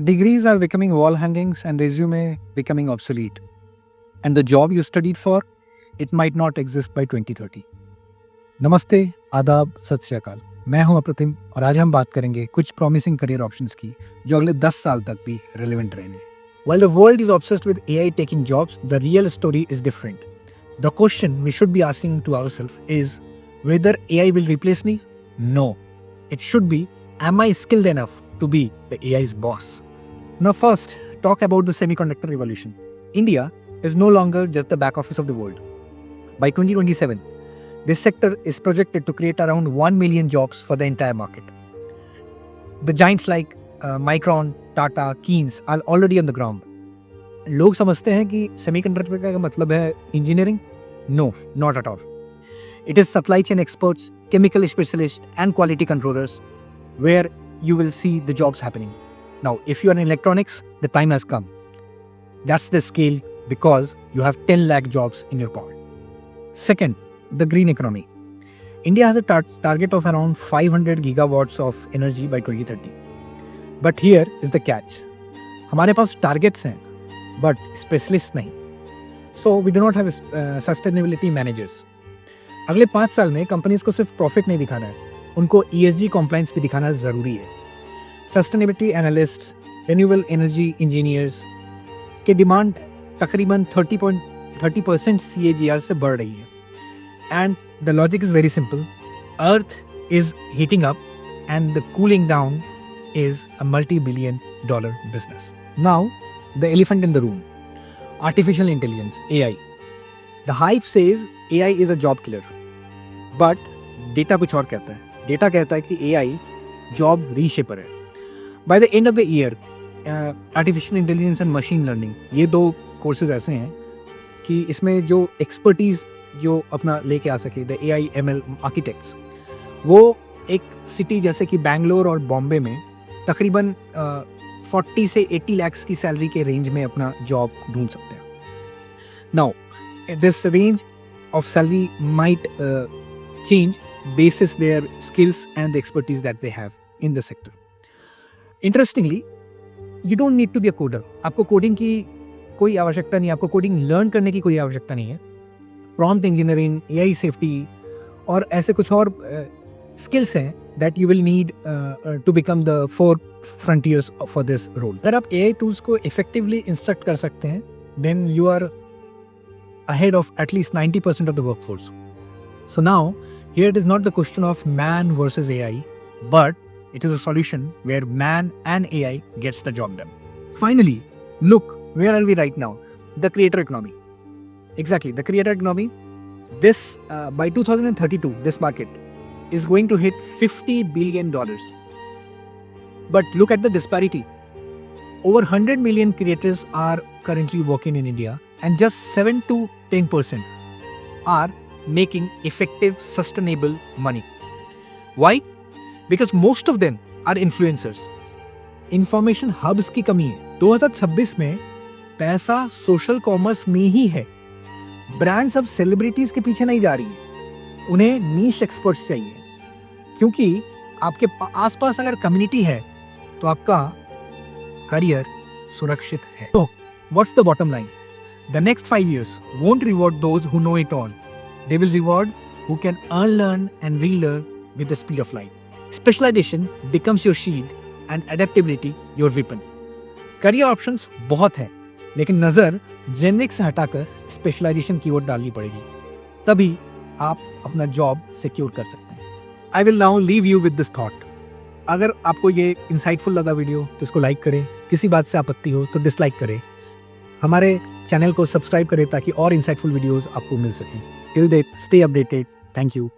Degrees are becoming wall hangings and resume becoming obsolete. And the job you studied for, it might not exist by 2030. नमस्ते, आदाब, सत श्री अकाल। मैं हूं अप्रतिम और आज हम बात करेंगे कुछ प्रॉमिसिंग करियर ऑप्शंस की जो अगले 10 साल तक भी रिलेवेंट रहेंगे। While the world is obsessed with AI taking jobs, the real story is different. The question we should be asking to ourselves is whether AI will replace me? No. It should be, am I skilled enough to be the AI's boss? Now first, talk about the semiconductor revolution. India is no longer just the back office of the world. By 2027, this sector is projected to create around 1 million jobs for the entire market. The giants like Micron, Tata, Keynes are already on the ground. लोग समझते हैं कि semiconductor का मतलब है engineering? No, not at all. It is supply chain experts, chemical specialists, and quality controllers where you will see the jobs happening. Now, if you are in electronics, the time has come. That's the scale because you have 10 lakh jobs in your pocket. Second, the green economy. India has a target of around 500 gigawatts of energy by 2030. But here is the catch. हमारे पास targets हैं, but specialists नहीं. So we do not have sustainability managers. अगले 5 साल में companies को सिर्फ profit नहीं दिखाना है, उनको ESG compliance भी दिखाना ज़रूरी है. Sustainability analysts, renewable energy engineers की डिमांड तकरीबन 30% CAGR से बढ़ रही है. And the logic is very simple. Earth is heating up and the cooling down is a $multi-billion business. Now, the elephant in the room. Artificial intelligence, AI. The hype says AI is a job killer. But data कुछ और कहता है. Data कहता है कि AI job रीशेपर है. By the end of the year, artificial intelligence and machine learning, ये 2 courses ऐसे हैं कि इसमें जो एक्सपर्टीज़ जो अपना लेके आ सके, द AI ML आर्किटेक्ट्स, वो एक सिटी जैसे कि बैंगलोर और बॉम्बे में तकरीबन 40 से 80 लाख की सैलरी के रेंज में अपना जॉब ढूंढ सकते हैं. Now this range of salary might change basis their skills and the expertise that they have in the sector. Interestingly, you don't need to be a coder. आपको कोडिंग की कोई आवश्यकता नहीं, आपको कोडिंग लर्न करने की कोई आवश्यकता नहीं है. प्रॉम्प्ट इंजीनियरिंग, AI सेफ्टी और ऐसे कुछ और स्किल्स हैं that you will need to become the 4 frontiers for this role. अगर आप AI टूल्स को effectively instruct कर सकते हैं, then you are ahead of at least 90% of the workforce. So now, here it is not the question of man versus AI, but it is a solution where man and AI gets the job done. Finally, look, where are we right now? The creator economy. Exactly, the creator economy. This, by 2032, this market is going to hit $50 billion. But look at the disparity. Over 100 million creators are currently working in India, and just 7 to 10% are making effective, sustainable money. Why? Because most of them are influencers. Information hubs की कमी है. 2026 में पैसा social commerce में ही है. Brands अब celebrities के पीछे नहीं जा रही है, उन्हें नीश एक्सपर्ट्स चाहिए. क्योंकि आपके आसपास अगर कम्युनिटी है तो आपका करियर सुरक्षित है. तो what's the bottom line? The next 5 years won't reward those who know it all. They will reward who can learn and relearn with the speed of light. Specialization becomes your shield and adaptability your weapon. Career options बहुत है, लेकिन नज़र generic से हटाकर specialisation की ओर डालनी पड़ेगी, तभी आप अपना जॉब सिक्योर कर सकते हैं. I will now leave you with this thought. अगर आपको ये इंसाइटफुल लगा वीडियो तो इसको लाइक करें, किसी बात से आपत्ति हो तो डिसलाइक करें, हमारे चैनल को सब्सक्राइब करें ताकि और इंसाइटफुल वीडियोस आपको मिल सकें. Till then, stay updated. Thank you.